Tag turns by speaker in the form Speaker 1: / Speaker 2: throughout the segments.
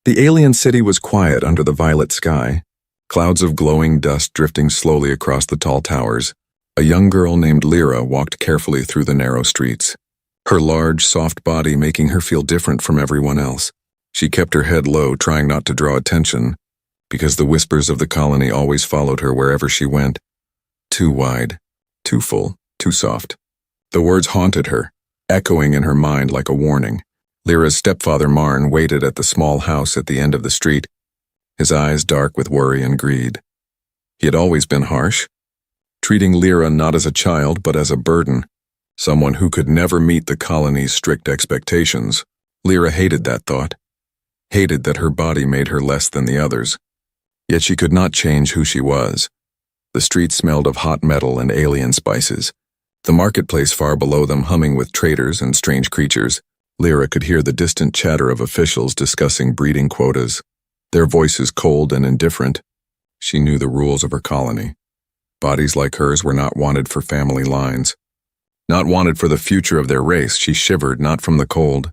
Speaker 1: The alien city was quiet under the violet sky, clouds of glowing dust drifting slowly across the tall towers. A young girl named Lyra walked carefully through the narrow streets, her large, soft body making her feel different from everyone else. She kept her head low, trying not to draw attention, because the whispers of the colony always followed her wherever she went. Too wide, too full, too soft. The words haunted her, echoing in her mind like a warning. Lyra's stepfather Marn waited at the small house at the end of the street, his eyes dark with worry and greed. He had always been harsh, treating Lyra not as a child but as a burden, someone who could never meet the colony's strict expectations. Lyra hated that thought, hated that her body made her less than the others. Yet she could not change who she was. The street smelled of hot metal and alien spices, the marketplace far below them humming with traders and strange creatures. Lyra could hear the distant chatter of officials discussing breeding quotas, their voices cold and indifferent. She knew the rules of her colony. Bodies like hers were not wanted for family lines, not wanted for the future of their race. She shivered not from the cold,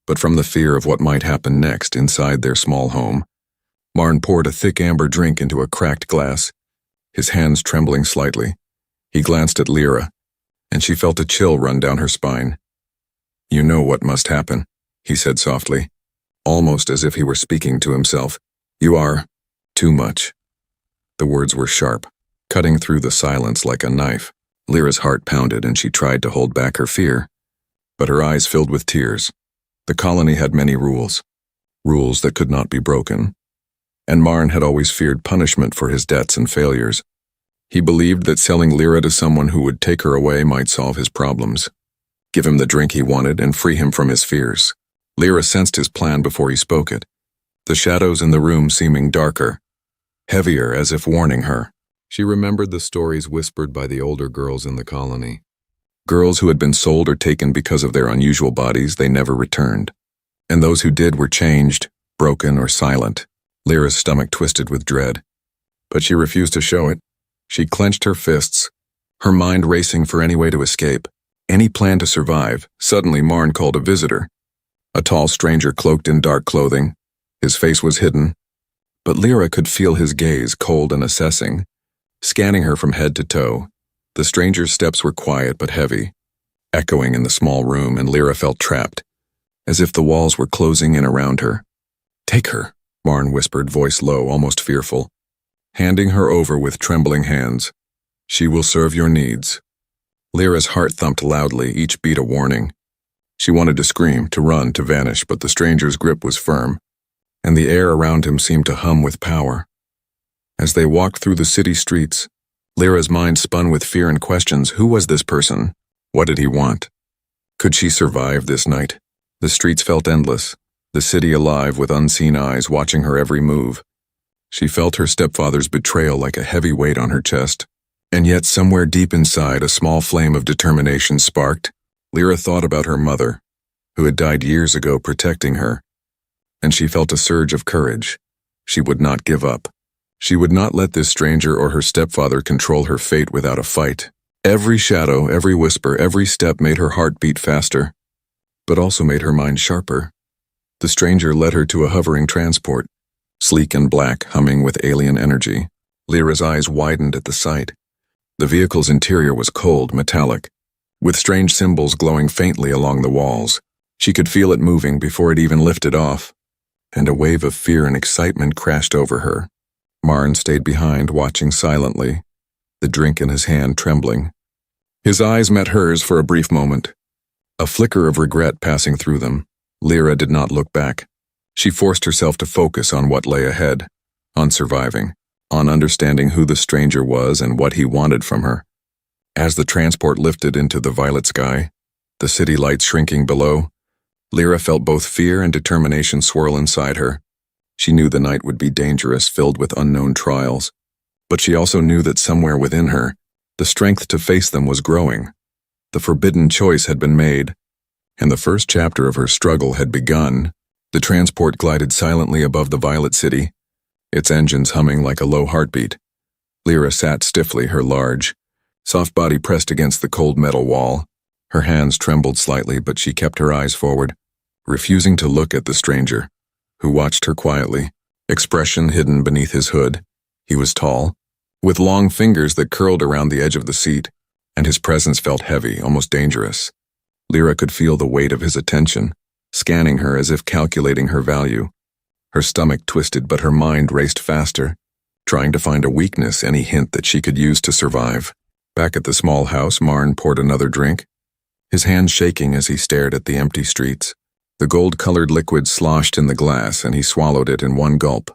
Speaker 1: but from the fear of what might happen next inside their small home. Marn poured a thick amber drink into a cracked glass, his hands trembling slightly. He glanced at Lyra, and she felt a chill run down her spine. "You know what must happen," he said softly, almost as if he were speaking to himself. "You are too much." The words were sharp, cutting through the silence like a knife. Lyra's heart pounded and she tried to hold back her fear, but her eyes filled with tears. The colony had many rules, rules that could not be broken, and Marn had always feared punishment for his debts and failures. He believed that selling Lyra to someone who would take her away might solve his problems, give him the drink he wanted, and free him from his fears. Lyra sensed his plan before he spoke it, the shadows in the room seeming darker, heavier, as if warning her. She remembered the stories whispered by the older girls in the colony. Girls who had been sold or taken because of their unusual bodies they never returned. And those who did were changed, broken, or silent. Lyra's stomach twisted with dread, but she refused to show it. She clenched her fists, her mind racing for any way to escape, any plan to survive. Suddenly Marn called a visitor, a tall stranger cloaked in dark clothing. His face was hidden, but Lyra could feel his gaze, cold and assessing, scanning her from head to toe. The stranger's steps were quiet but heavy, echoing in the small room, and Lyra felt trapped, as if the walls were closing in around her. "Take her," Marn whispered, voice low, almost fearful, handing her over with trembling hands. "She will serve your needs." Lyra's heart thumped loudly, each beat a warning. She wanted to scream, to run, to vanish, but the stranger's grip was firm, and the air around him seemed to hum with power. As they walked through the city streets, Lyra's mind spun with fear and questions. Who was this person? What did he want? Could she survive this night? The streets felt endless, the city alive with unseen eyes watching her every move. She felt her stepfather's betrayal like a heavy weight on her chest, and yet somewhere deep inside a small flame of determination sparked. Lyra thought about her mother, who had died years ago protecting her, and she felt a surge of courage. She would not give up. She would not let this stranger or her stepfather control her fate without a fight. Every shadow, every whisper, every step made her heart beat faster, but also made her mind sharper. The stranger led her to a hovering transport, sleek and black, humming with alien energy. Lyra's eyes widened at the sight. The vehicle's interior was cold, metallic, with strange symbols glowing faintly along the walls. She could feel it moving before it even lifted off, and a wave of fear and excitement crashed over her. Marn stayed behind, watching silently, the drink in his hand trembling. His eyes met hers for a brief moment, a flicker of regret passing through them. Lyra did not look back. She forced herself to focus on what lay ahead, on surviving, on understanding who the stranger was and what he wanted from her. As the transport lifted into the violet sky, the city lights shrinking below, Lyra felt both fear and determination swirl inside her. She knew the night would be dangerous, filled with unknown trials, but she also knew that somewhere within her, the strength to face them was growing. The forbidden choice had been made, and the first chapter of her struggle had begun. The transport glided silently above the violet city, its engines humming like a low heartbeat. Lyra sat stiffly, her large, soft body pressed against the cold metal wall. Her hands trembled slightly, but she kept her eyes forward, refusing to look at the stranger. who watched her quietly, expression hidden beneath his hood. He was tall, with long fingers that curled around the edge of the seat, and his presence felt heavy, almost dangerous. Lyra could feel the weight of his attention, scanning her as if calculating her value. Her stomach twisted, but her mind raced faster, trying to find a weakness, any hint that she could use to survive. Back at the small house, Marn poured another drink, his hands shaking as he stared at the empty streets. The gold-colored liquid sloshed in the glass, and he swallowed it in one gulp,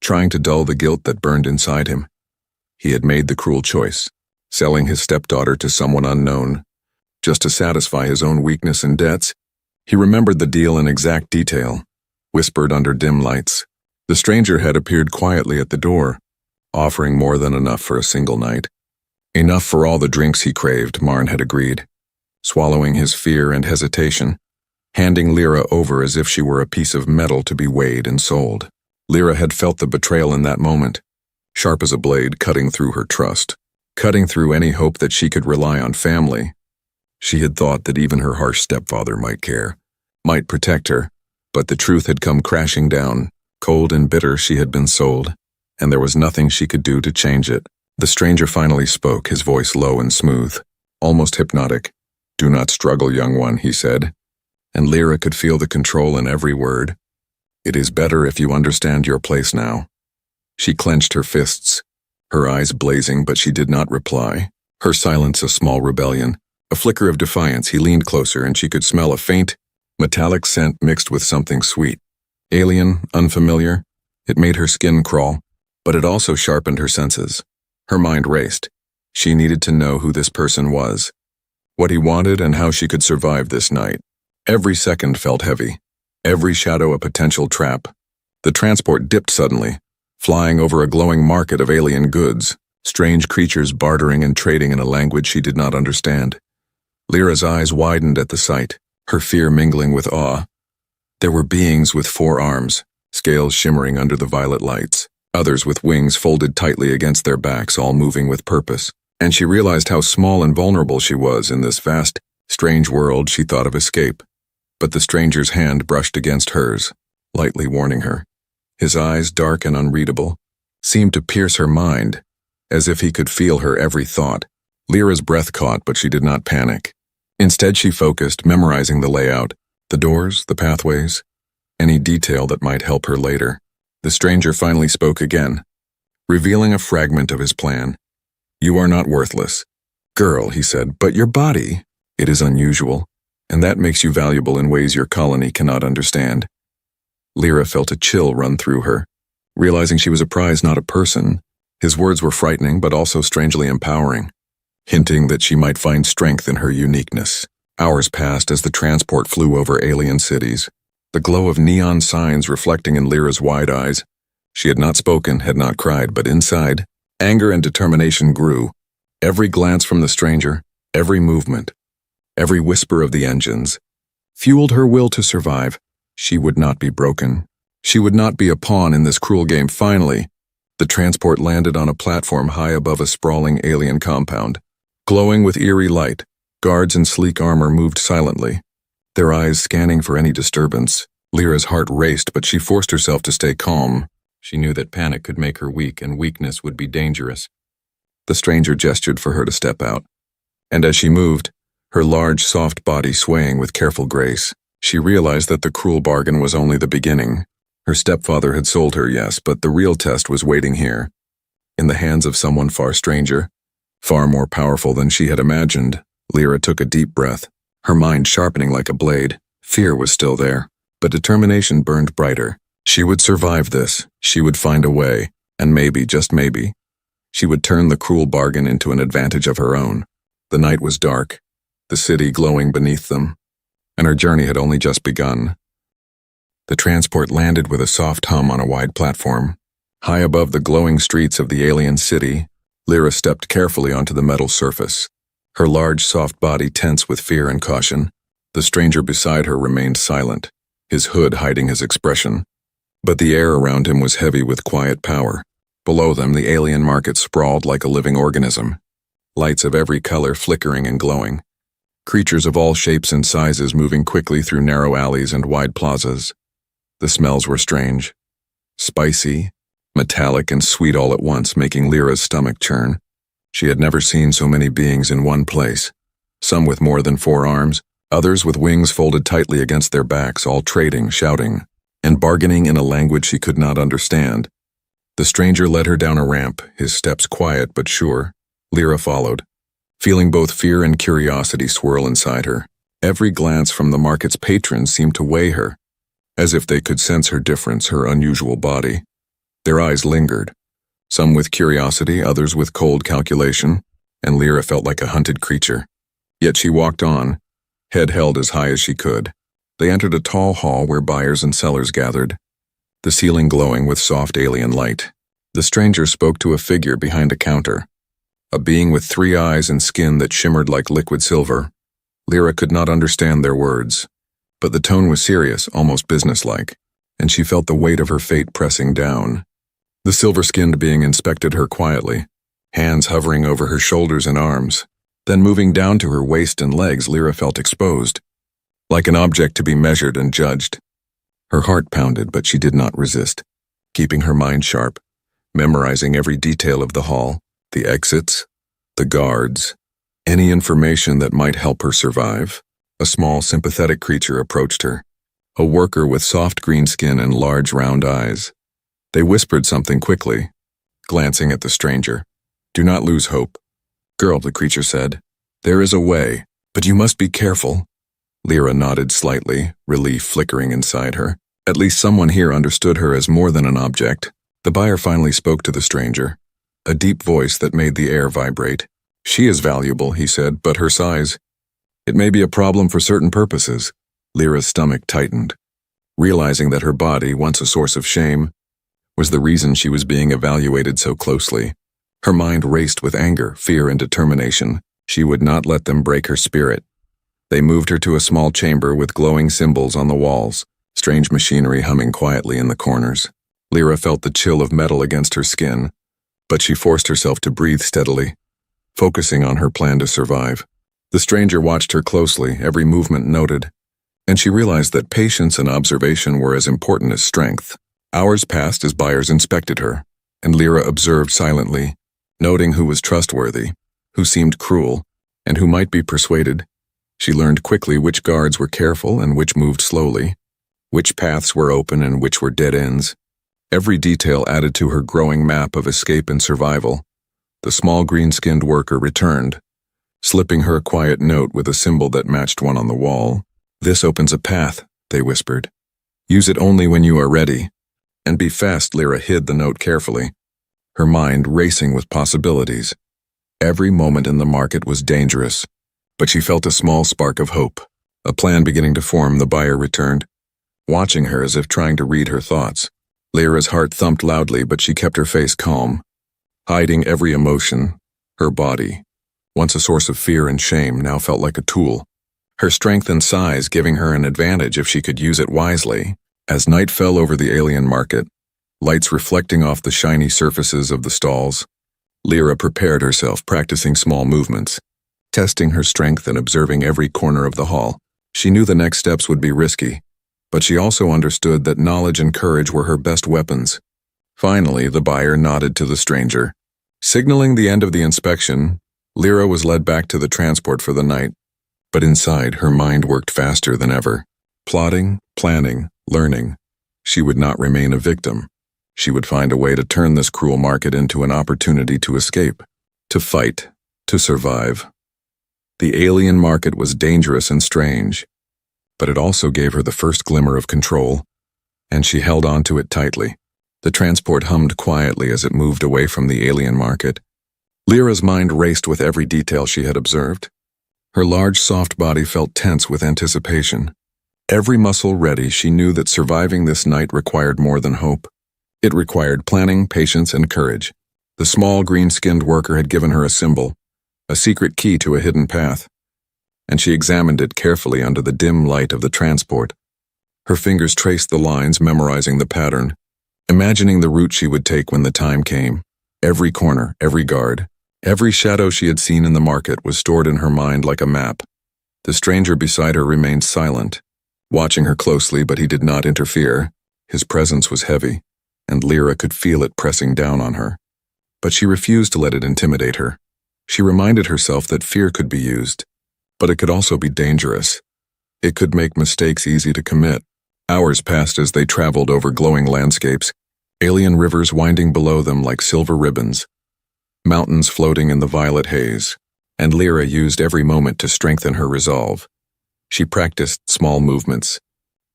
Speaker 1: trying to dull the guilt that burned inside him. He had made the cruel choice, selling his stepdaughter to someone unknown, just to satisfy his own weakness and debts. He remembered the deal in exact detail, whispered under dim lights. The stranger had appeared quietly at the door, offering more than enough for a single night. Enough for all the drinks he craved, Marn had agreed, swallowing his fear and hesitation, handing Lyra over as if she were a piece of metal to be weighed and sold. Lyra had felt the betrayal in that moment, sharp as a blade cutting through her trust, cutting through any hope that she could rely on family. She had thought that even her harsh stepfather might care, might protect her, but the truth had come crashing down. Cold and bitter, she had been sold, and there was nothing she could do to change it. The stranger finally spoke, his voice low and smooth, almost hypnotic. "Do not struggle, young one," he said, and Lyra could feel the control in every word. "It is better if you understand your place now." She clenched her fists, her eyes blazing, but she did not reply. Her silence a small rebellion, a flicker of defiance. He leaned closer, and she could smell a faint, metallic scent mixed with something sweet. Alien, unfamiliar. It made her skin crawl, but it also sharpened her senses. Her mind raced. She needed to know who this person was, what he wanted, and how she could survive this night. Every second felt heavy, every shadow a potential trap. The transport dipped suddenly, flying over a glowing market of alien goods, strange creatures bartering and trading in a language she did not understand. Lyra's eyes widened at the sight, her fear mingling with awe. There were beings with 4 arms, scales shimmering under the violet lights, others with wings folded tightly against their backs, all moving with purpose, and she realized how small and vulnerable she was in this vast, strange world. She thought of escape, but the stranger's hand brushed against hers, lightly warning her. His eyes, dark and unreadable, seemed to pierce her mind, as if he could feel her every thought. Lyra's breath caught, but she did not panic. Instead, she focused, memorizing the layout, the doors, the pathways, any detail that might help her later. The stranger finally spoke again, revealing a fragment of his plan. "You are not worthless, girl," he said, "but your body, it is unusual, and that makes you valuable in ways your colony cannot understand." Lyra felt a chill run through her, realizing she was a prize, not a person. His words were frightening, but also strangely empowering, hinting that she might find strength in her uniqueness. Hours passed as the transport flew over alien cities, the glow of neon signs reflecting in Lyra's wide eyes. She had not spoken, had not cried, but inside, anger and determination grew. Every glance from the stranger, every movement, every whisper of the engines, fueled her will to survive. She would not be broken. She would not be a pawn in this cruel game. Finally, the transport landed on a platform high above a sprawling alien compound. Glowing with eerie light, guards in sleek armor moved silently, their eyes scanning for any disturbance. Lyra's heart raced, but she forced herself to stay calm. She knew that panic could make her weak, and weakness would be dangerous. The stranger gestured for her to step out, and as she moved, her large, soft body swaying with careful grace, she realized that the cruel bargain was only the beginning. Her stepfather had sold her, yes, but the real test was waiting here, in the hands of someone far stranger, far more powerful than she had imagined. Lyra took a deep breath, her mind sharpening like a blade. Fear was still there, but determination burned brighter. She would survive this. She would find a way, and maybe, just maybe, she would turn the cruel bargain into an advantage of her own. The night was dark, the city glowing beneath them, and her journey had only just begun. The transport landed with a soft hum on a wide platform. High above the glowing streets of the alien city, Lyra stepped carefully onto the metal surface, her large, soft body tense with fear and caution. The stranger beside her remained silent, his hood hiding his expression, but the air around him was heavy with quiet power. Below them, the alien market sprawled like a living organism, lights of every color flickering and glowing, creatures of all shapes and sizes moving quickly through narrow alleys and wide plazas. The smells were strange. Spicy, metallic, and sweet all at once, making Lyra's stomach churn. She had never seen so many beings in one place. Some with more than 4 arms, others with wings folded tightly against their backs, all trading, shouting, and bargaining in a language she could not understand. The stranger led her down a ramp, his steps quiet but sure. Lyra followed, feeling both fear and curiosity swirl inside her. Every glance from the market's patrons seemed to weigh her, as if they could sense her difference, her unusual body. Their eyes lingered, some with curiosity, others with cold calculation, and Lyra felt like a hunted creature. Yet she walked on, head held as high as she could. They entered a tall hall where buyers and sellers gathered, the ceiling glowing with soft alien light. The stranger spoke to a figure behind a counter, a being with 3 eyes and skin that shimmered like liquid silver. Lyra could not understand their words, but the tone was serious, almost businesslike, and she felt the weight of her fate pressing down. The silver-skinned being inspected her quietly, hands hovering over her shoulders and arms. Then moving down to her waist and legs, Lyra felt exposed, like an object to be measured and judged. Her heart pounded, but she did not resist, keeping her mind sharp, memorizing every detail of the hall, the exits, the guards, any information that might help her survive. A small, sympathetic creature approached her, a worker with soft green skin and large round eyes. They whispered something quickly, glancing at the stranger. "Do not lose hope." "Girl," the creature said, "there is a way, but you must be careful." Lyra nodded slightly, relief flickering inside her. At least someone here understood her as more than an object. The buyer finally spoke to the stranger, a deep voice that made the air vibrate. "She is valuable," he said, "but her size, it may be a problem for certain purposes." Lyra's stomach tightened, realizing that her body, once a source of shame, was the reason she was being evaluated so closely. Her mind raced with anger, fear, and determination. She would not let them break her spirit. They moved her to a small chamber with glowing symbols on the walls, strange machinery humming quietly in the corners. Lyra felt the chill of metal against her skin, but she forced herself to breathe steadily, focusing on her plan to survive. The stranger watched her closely, every movement noted, and she realized that patience and observation were as important as strength. Hours passed as buyers inspected her, and Lyra observed silently, noting who was trustworthy, who seemed cruel, and who might be persuaded. She learned quickly which guards were careful and which moved slowly, which paths were open and which were dead ends. Every detail added to her growing map of escape and survival. The small green-skinned worker returned, slipping her a quiet note with a symbol that matched one on the wall. "This opens a path," they whispered. "Use it only when you are ready. And be fast." Lyra hid the note carefully, her mind racing with possibilities. Every moment in the market was dangerous, but she felt a small spark of hope. A plan beginning to form, the buyer returned, watching her as if trying to read her thoughts. Lyra's heart thumped loudly, but she kept her face calm, hiding every emotion. Her body, once a source of fear and shame, now felt like a tool, her strength and size giving her an advantage if she could use it wisely. As night fell over the alien market, lights reflecting off the shiny surfaces of the stalls, Lyra prepared herself, practicing small movements, testing her strength and observing every corner of the hall. She knew the next steps would be risky, but she also understood that knowledge and courage were her best weapons. Finally, the buyer nodded to the stranger. Signaling the end of the inspection, Lyra was led back to the transport for the night, but inside her mind worked faster than ever. Plotting, planning, learning. She would not remain a victim. She would find a way to turn this cruel market into an opportunity to escape, to fight, to survive. The alien market was dangerous and strange, but it also gave her the first glimmer of control, and she held on to it tightly. The transport hummed quietly as it moved away from the alien market. Lyra's mind raced with every detail she had observed. Her large, soft body felt tense with anticipation. Every muscle ready, she knew that surviving this night required more than hope. It required planning, patience, and courage. The small, green-skinned worker had given her a symbol, a secret key to a hidden path, and she examined it carefully under the dim light of the transport. Her fingers traced the lines, memorizing the pattern, imagining the route she would take when the time came. Every corner, every guard, every shadow she had seen in the market was stored in her mind like a map. The stranger beside her remained silent, watching her closely, but he did not interfere. His presence was heavy, and Lyra could feel it pressing down on her. But she refused to let it intimidate her. She reminded herself that fear could be used, but it could also be dangerous. It could make mistakes easy to commit. Hours passed as they traveled over glowing landscapes, alien rivers winding below them like silver ribbons, mountains floating in the violet haze, and Lyra used every moment to strengthen her resolve. She practiced small movements,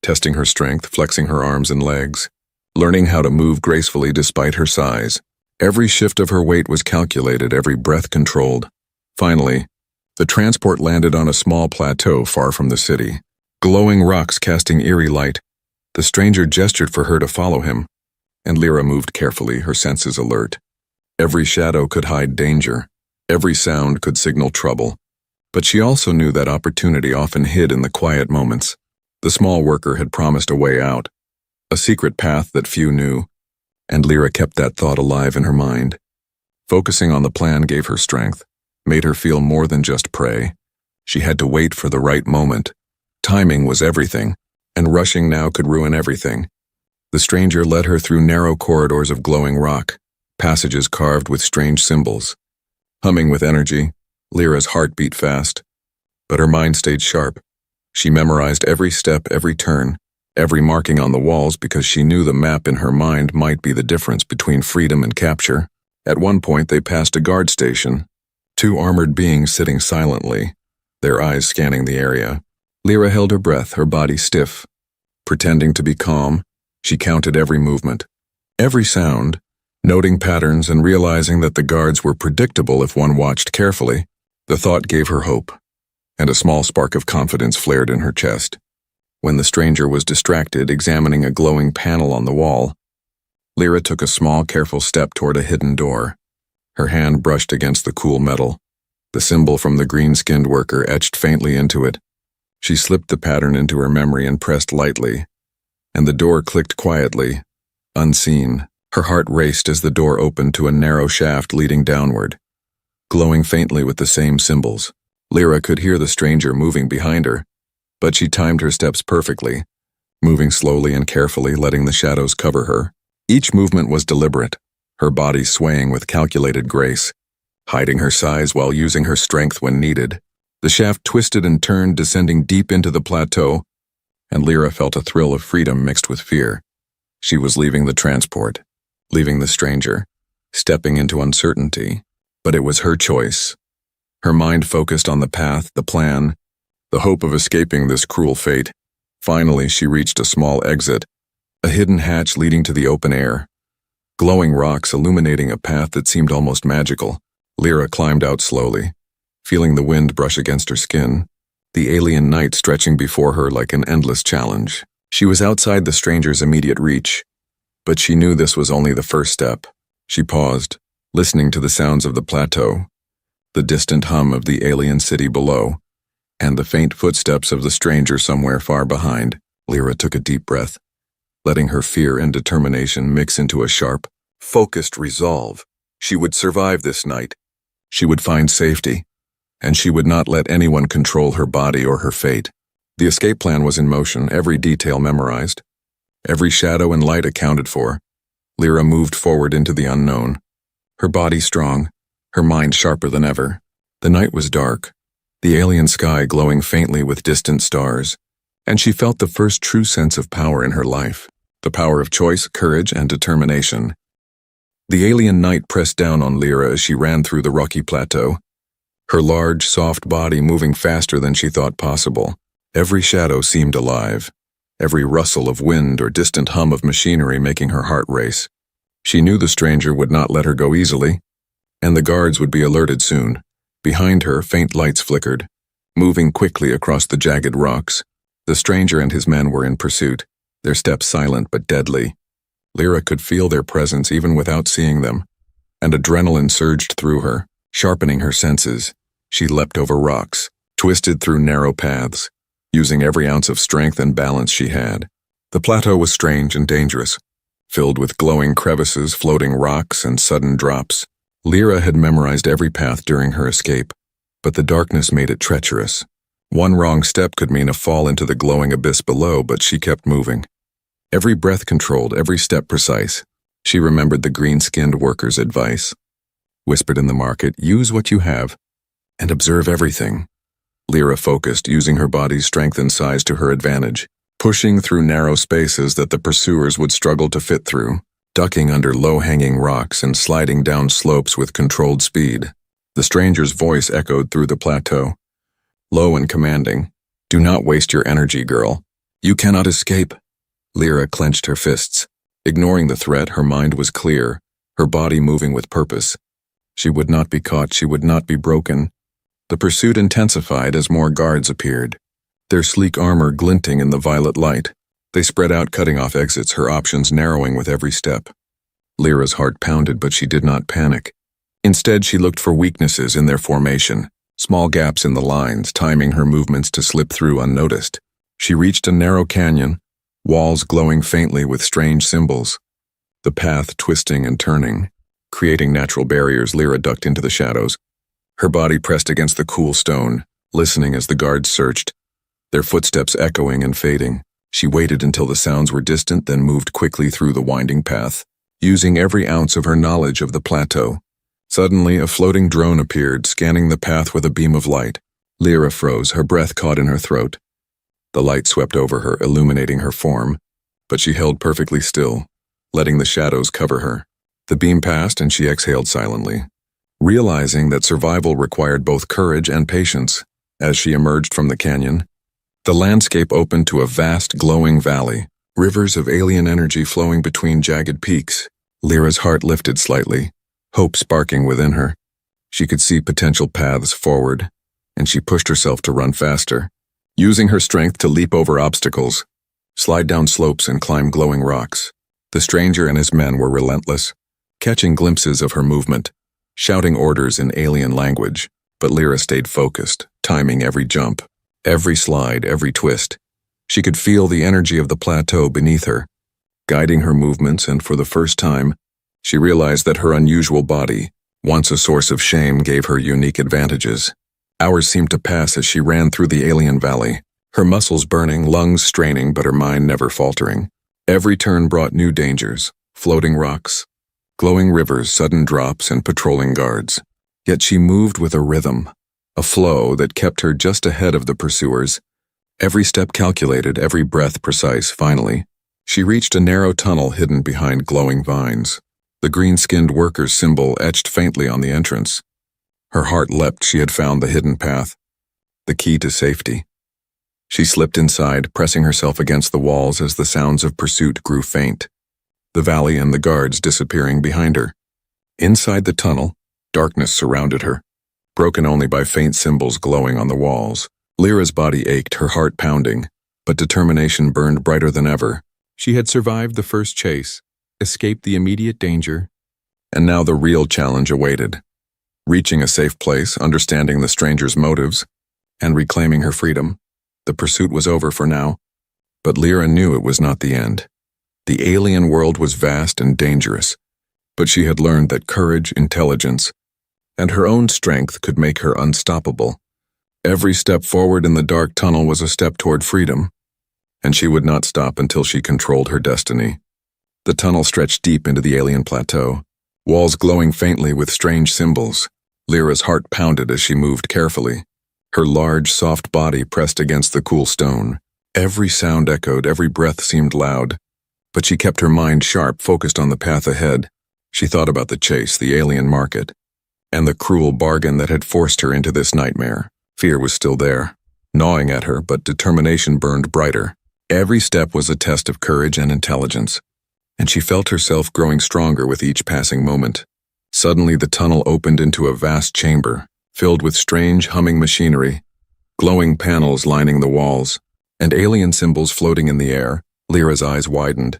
Speaker 1: testing her strength, flexing her arms and legs, learning how to move gracefully despite her size. Every shift of her weight was calculated, every breath controlled. Finally, the transport landed on a small plateau far from the city. Glowing rocks casting eerie light, the stranger gestured for her to follow him, and Lyra moved carefully, her senses alert. Every shadow could hide danger, every sound could signal trouble, but she also knew that opportunity often hid in the quiet moments. The small worker had promised a way out, a secret path that few knew, and Lyra kept that thought alive in her mind. Focusing on the plan gave her strength, made her feel more than just prey. She had to wait for the right moment. Timing was everything, and rushing now could ruin everything. The stranger led her through narrow corridors of glowing rock, passages carved with strange symbols. Humming with energy, Lyra's heart beat fast, but her mind stayed sharp. She memorized every step, every turn, every marking on the walls because she knew the map in her mind might be the difference between freedom and capture. At one point they passed a guard station, two armored beings sitting silently, their eyes scanning the area. Lyra held her breath, her body stiff. Pretending to be calm, she counted every movement, every sound, noting patterns and realizing that the guards were predictable if one watched carefully. The thought gave her hope, and a small spark of confidence flared in her chest. When the stranger was distracted, examining a glowing panel on the wall, Lyra took a small, careful step toward a hidden door. Her hand brushed against the cool metal, the symbol from the green-skinned worker etched faintly into it. She slipped the pattern into her memory and pressed lightly, and the door clicked quietly, unseen. Her heart raced as the door opened to a narrow shaft leading downward, glowing faintly with the same symbols. Lyra could hear the stranger moving behind her, but she timed her steps perfectly, moving slowly and carefully, letting the shadows cover her. Each movement was deliberate, her body swaying with calculated grace, hiding her size while using her strength when needed. The shaft twisted and turned, descending deep into the plateau, and Lyra felt a thrill of freedom mixed with fear. She was leaving the transport, leaving the stranger, stepping into uncertainty, but it was her choice. Her mind focused on the path, the plan, the hope of escaping this cruel fate. Finally, she reached a small exit, a hidden hatch leading to the open air. Glowing rocks illuminating a path that seemed almost magical. Lyra climbed out slowly, feeling the wind brush against her skin, the alien night stretching before her like an endless challenge. She was outside the stranger's immediate reach, but she knew this was only the first step. She paused, listening to the sounds of the plateau, the distant hum of the alien city below, and the faint footsteps of the stranger somewhere far behind. Lyra took a deep breath, letting her fear and determination mix into a sharp, focused resolve. She would survive this night. She would find safety, and she would not let anyone control her body or her fate. The escape plan was in motion, every detail memorized, every shadow and light accounted for. Lyra moved forward into the unknown, her body strong, her mind sharper than ever. The night was dark, the alien sky glowing faintly with distant stars, and she felt the first true sense of power in her life, the power of choice, courage, and determination. The alien night pressed down on Lyra as she ran through the rocky plateau, her large, soft body moving faster than she thought possible. Every shadow seemed alive, every rustle of wind or distant hum of machinery making her heart race. She knew the stranger would not let her go easily, and the guards would be alerted soon. Behind her, faint lights flickered, moving quickly across the jagged rocks. The stranger and his men were in pursuit, their steps silent but deadly. Lyra could feel their presence even without seeing them, and adrenaline surged through her, sharpening her senses. She leapt over rocks, twisted through narrow paths, using every ounce of strength and balance she had. The plateau was strange and dangerous, filled with glowing crevices, floating rocks, and sudden drops. Lyra had memorized every path during her escape, but the darkness made it treacherous. One wrong step could mean a fall into the glowing abyss below, but she kept moving. Every breath controlled, every step precise. She remembered the green-skinned worker's advice. Whispered in the market, use what you have, and observe everything. Lyra focused, using her body's strength and size to her advantage, pushing through narrow spaces that the pursuers would struggle to fit through, ducking under low-hanging rocks and sliding down slopes with controlled speed. The stranger's voice echoed through the plateau, low and commanding. Do not waste your energy, girl. You cannot escape. Lyra clenched her fists. Ignoring the threat, her mind was clear, her body moving with purpose. She would not be caught, she would not be broken. The pursuit intensified as more guards appeared, their sleek armor glinting in the violet light. They spread out, cutting off exits, her options narrowing with every step. Lyra's heart pounded, but she did not panic. Instead, she looked for weaknesses in their formation, small gaps in the lines, timing her movements to slip through unnoticed. She reached a narrow canyon, walls glowing faintly with strange symbols. The path twisting and turning, creating natural barriers. Lyra ducked into the shadows. Her body pressed against the cool stone, listening as the guards searched, their footsteps echoing and fading. She waited until the sounds were distant, then moved quickly through the winding path, using every ounce of her knowledge of the plateau. Suddenly, a floating drone appeared, scanning the path with a beam of light. Lyra froze, her breath caught in her throat. The light swept over her, illuminating her form, but she held perfectly still, letting the shadows cover her. The beam passed and she exhaled silently, realizing that survival required both courage and patience. As she emerged from the canyon, the landscape opened to a vast, glowing valley, rivers of alien energy flowing between jagged peaks. Lyra's heart lifted slightly, hope sparking within her. She could see potential paths forward, and she pushed herself to run faster, using her strength to leap over obstacles, slide down slopes and climb glowing rocks. The stranger and his men were relentless, catching glimpses of her movement, shouting orders in alien language, but Lyra stayed focused, timing every jump, every slide, every twist. She could feel the energy of the plateau beneath her, guiding her movements, and for the first time, she realized that her unusual body, once a source of shame, gave her unique advantages. Hours seemed to pass as she ran through the alien valley, her muscles burning, lungs straining, but her mind never faltering. Every turn brought new dangers, floating rocks, glowing rivers, sudden drops, and patrolling guards. Yet she moved with a rhythm, a flow that kept her just ahead of the pursuers. Every step calculated, every breath precise. Finally, she reached a narrow tunnel hidden behind glowing vines, the green-skinned worker's symbol etched faintly on the entrance. Her heart leapt. She had found the hidden path, the key to safety. She slipped inside, pressing herself against the walls as the sounds of pursuit grew faint, the valley and the guards disappearing behind her. Inside the tunnel, darkness surrounded her, broken only by faint symbols glowing on the walls. Lyra's body ached, her heart pounding, but determination burned brighter than ever. She had survived the first chase, escaped the immediate danger, and now the real challenge awaited. Reaching a safe place, understanding the stranger's motives, and reclaiming her freedom. The pursuit was over for now, but Lyra knew it was not the end. The alien world was vast and dangerous, but she had learned that courage, intelligence, and her own strength could make her unstoppable. Every step forward in the dark tunnel was a step toward freedom, and she would not stop until she controlled her destiny. The tunnel stretched deep into the alien plateau, walls glowing faintly with strange symbols. Lyra's heart pounded as she moved carefully, her large, soft body pressed against the cool stone. Every sound echoed, every breath seemed loud, but she kept her mind sharp, focused on the path ahead. She thought about the chase, the alien market, and the cruel bargain that had forced her into this nightmare. Fear was still there, gnawing at her, but determination burned brighter. Every step was a test of courage and intelligence, and she felt herself growing stronger with each passing moment. Suddenly, the tunnel opened into a vast chamber, filled with strange humming machinery, glowing panels lining the walls, and alien symbols floating in the air. Lyra's eyes widened.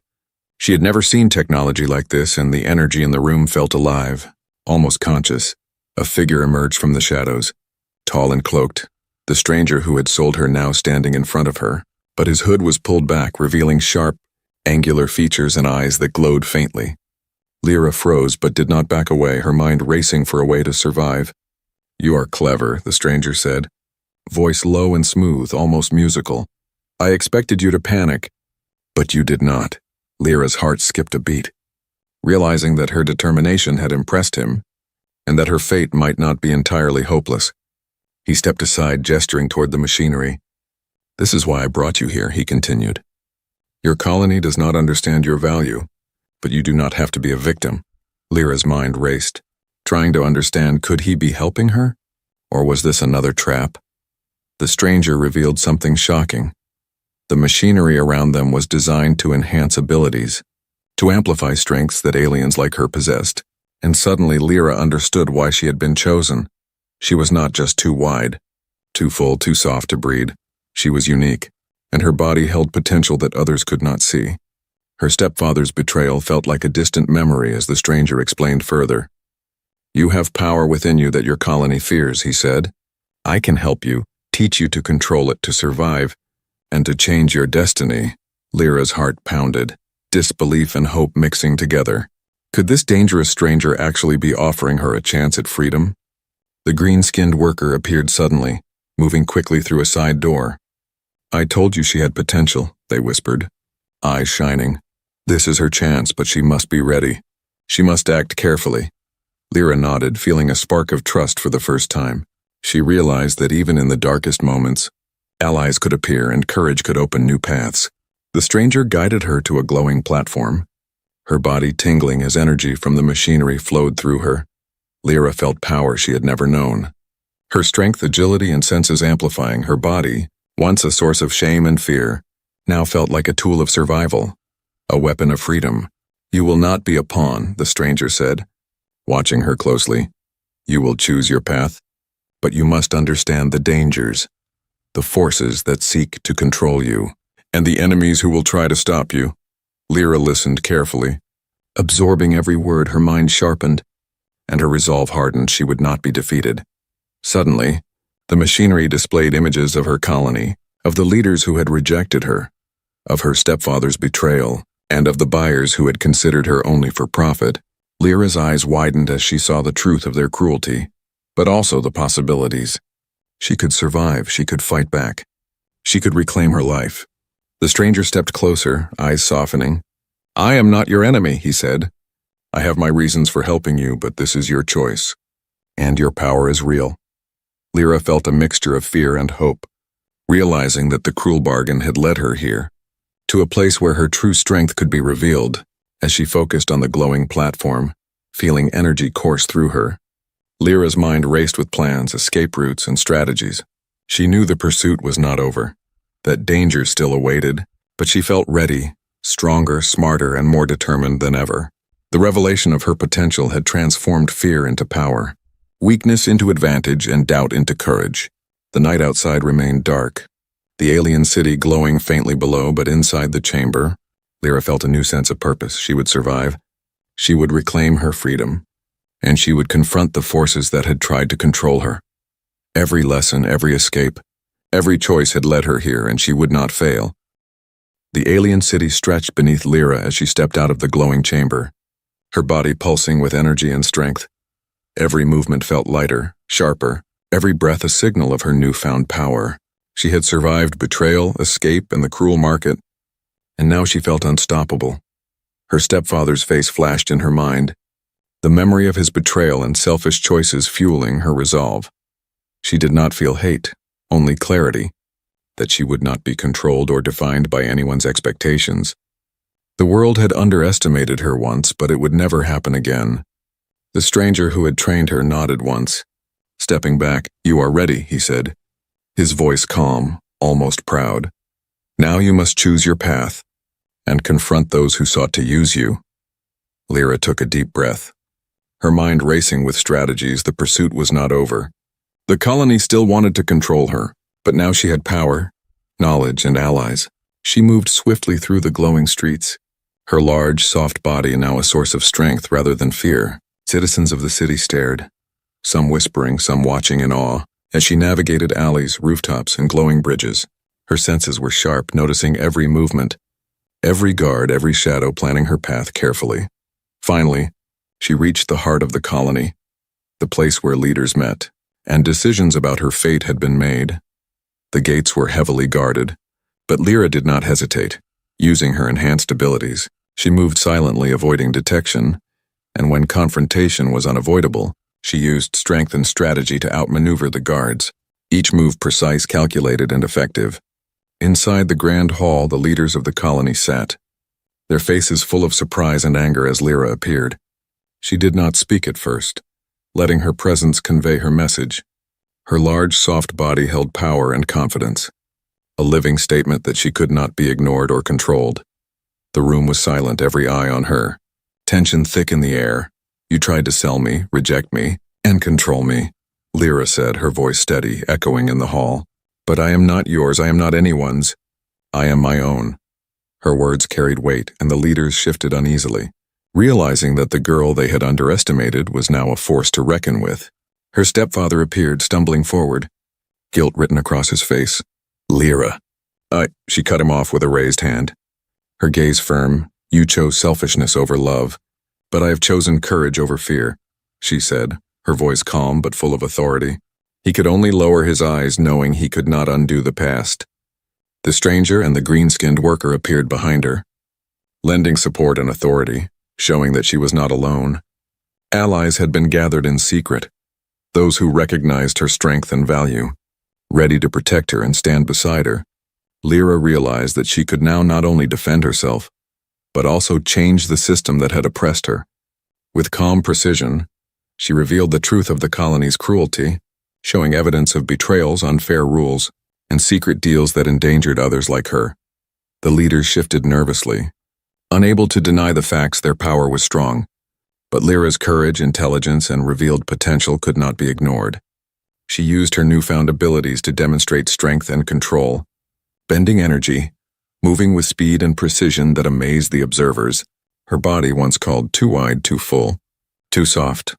Speaker 1: She had never seen technology like this, and the energy in the room felt alive, almost conscious. A figure emerged from the shadows, tall and cloaked, the stranger who had sold her now standing in front of her, but his hood was pulled back, revealing sharp, angular features and eyes that glowed faintly. Lyra froze but did not back away, her mind racing for a way to survive. "You are clever," the stranger said, voice low and smooth, almost musical. "I expected you to panic, but you did not." Lyra's heart skipped a beat, realizing that her determination had impressed him, and that her fate might not be entirely hopeless. He stepped aside, gesturing toward the machinery. "This is why I brought you here," he continued. "Your colony does not understand your value, but you do not have to be a victim." Lyra's mind raced, trying to understand, could he be helping her? Or was this another trap? The stranger revealed something shocking. The machinery around them was designed to enhance abilities, to amplify strengths that aliens like her possessed, and suddenly Lyra understood why she had been chosen. She was not just too wide, too full, too soft to breed. She was unique, and her body held potential that others could not see. Her stepfather's betrayal felt like a distant memory as the stranger explained further. "You have power within you that your colony fears," he said. "I can help you, teach you to control it, to survive, and to change your destiny." Lyra's heart pounded, disbelief and hope mixing together. Could this dangerous stranger actually be offering her a chance at freedom? The green-skinned worker appeared suddenly, moving quickly through a side door. "I told you she had potential," they whispered, eyes shining. "This is her chance, but she must be ready. She must act carefully." Lyra nodded, feeling a spark of trust for the first time. She realized that even in the darkest moments, allies could appear and courage could open new paths. The stranger guided her to a glowing platform, her body tingling as energy from the machinery flowed through her. Lyra felt power she had never known. Her strength, agility, and senses amplifying. Her body, once a source of shame and fear, now felt like a tool of survival, a weapon of freedom. "You will not be a pawn," the stranger said, watching her closely. "You will choose your path, but you must understand the dangers, the forces that seek to control you, and the enemies who will try to stop you." Lyra listened carefully, absorbing every word. Her mind sharpened, and her resolve hardened. She would not be defeated. Suddenly, the machinery displayed images of her colony, of the leaders who had rejected her, of her stepfather's betrayal, and of the buyers who had considered her only for profit. Lyra's eyes widened as she saw the truth of their cruelty, but also the possibilities. She could survive, she could fight back, she could reclaim her life. The stranger stepped closer, eyes softening. "I am not your enemy," he said. "I have my reasons for helping you, but this is your choice. And your power is real." Lyra felt a mixture of fear and hope, realizing that the cruel bargain had led her here, to a place where her true strength could be revealed. As she focused on the glowing platform, feeling energy course through her, Lyra's mind raced with plans, escape routes, and strategies. She knew the pursuit was not over, that danger still awaited, but she felt ready, stronger, smarter, and more determined than ever. The revelation of her potential had transformed fear into power, weakness into advantage, and doubt into courage. The night outside remained dark, the alien city glowing faintly below, but inside the chamber, Lyra felt a new sense of purpose. She would survive, she would reclaim her freedom, and she would confront the forces that had tried to control her. Every lesson, every escape, every choice had led her here, and she would not fail. The alien city stretched beneath Lyra as she stepped out of the glowing chamber, her body pulsing with energy and strength. Every movement felt lighter, sharper, every breath a signal of her newfound power. She had survived betrayal, escape, and the cruel market, and now she felt unstoppable. Her stepfather's face flashed in her mind, the memory of his betrayal and selfish choices fueling her resolve. She did not feel hate, only clarity, that she would not be controlled or defined by anyone's expectations. The world had underestimated her once, but it would never happen again. The stranger who had trained her nodded once. Stepping back, "You are ready," he said, his voice calm, almost proud. "Now you must choose your path and confront those who sought to use you." Lyra took a deep breath, her mind racing with strategies. The pursuit was not over. The colony still wanted to control her, but now she had power, knowledge, and allies. She moved swiftly through the glowing streets, her large, soft body now a source of strength rather than fear. Citizens of the city stared, some whispering, some watching in awe, as she navigated alleys, rooftops, and glowing bridges. Her senses were sharp, noticing every movement, every guard, every shadow, planning her path carefully. Finally, she reached the heart of the colony, the place where leaders met, and decisions about her fate had been made. The gates were heavily guarded, but Lyra did not hesitate. Using her enhanced abilities, She moved silently, avoiding detection, and when confrontation was unavoidable, she used strength and strategy to outmaneuver the guards, each move precise, calculated, and effective. Inside the grand hall, the leaders of the colony sat, their faces full of surprise and anger as Lyra appeared. She did not speak at first, letting her presence convey her message. Her large, soft body held power and confidence, a living statement that she could not be ignored or controlled. The room was silent, every eye on her, tension thick in the air. "You tried to sell me, reject me, and control me," Lyra said, her voice steady, echoing in the hall. "But I am not yours, I am not anyone's. I am my own." Her words carried weight, and the leaders shifted uneasily, realizing that the girl they had underestimated was now a force to reckon with. Her stepfather appeared, stumbling forward, guilt written across his face. "Lyra." She cut him off with a raised hand. Her gaze firm. "You chose selfishness over love, but I have chosen courage over fear," she said, her voice calm but full of authority. He could only lower his eyes, knowing he could not undo the past. The stranger and the green-skinned worker appeared behind her, lending support and authority, showing that she was not alone. Allies had been gathered in secret, those who recognized her strength and value, ready to protect her and stand beside her. Lyra realized that she could now not only defend herself, but also change the system that had oppressed her. With calm precision, she revealed the truth of the colony's cruelty, showing evidence of betrayals, unfair rules, and secret deals that endangered others like her. The leaders shifted nervously, unable to deny the facts. Their power was strong, but Lyra's courage, intelligence, and revealed potential could not be ignored. She used her newfound abilities to demonstrate strength and control, bending energy, moving with speed and precision that amazed the observers. Her body, once called too wide, too full, too soft,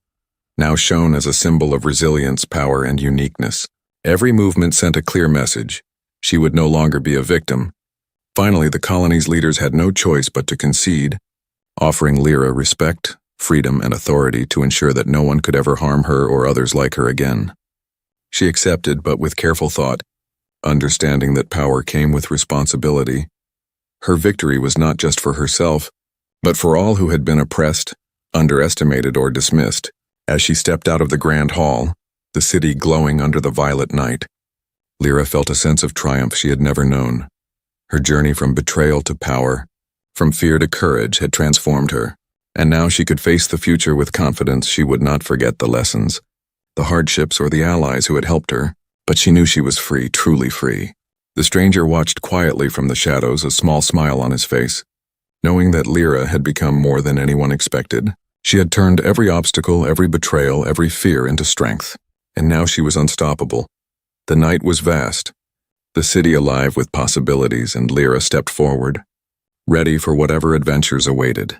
Speaker 1: now shone as a symbol of resilience, power, and uniqueness. Every movement sent a clear message. She would no longer be a victim. Finally, the colony's leaders had no choice but to concede, offering Lyra respect, freedom, and authority to ensure that no one could ever harm her or others like her again. She accepted, but with careful thought, understanding that power came with responsibility. Her victory was not just for herself, but for all who had been oppressed, underestimated, or dismissed. As she stepped out of the grand hall, the city glowing under the violet night, Lyra felt a sense of triumph she had never known. Her journey from betrayal to power, from fear to courage, had transformed her, and now she could face the future with confidence. She would not forget the lessons, the hardships, or the allies who had helped her, but she knew she was free, truly free. The stranger watched quietly from the shadows, a small smile on his face, knowing that Lyra had become more than anyone expected. She had turned every obstacle, every betrayal, every fear into strength, and now she was unstoppable. The night was vast, the city alive with possibilities, and Lyra stepped forward, ready for whatever adventures awaited.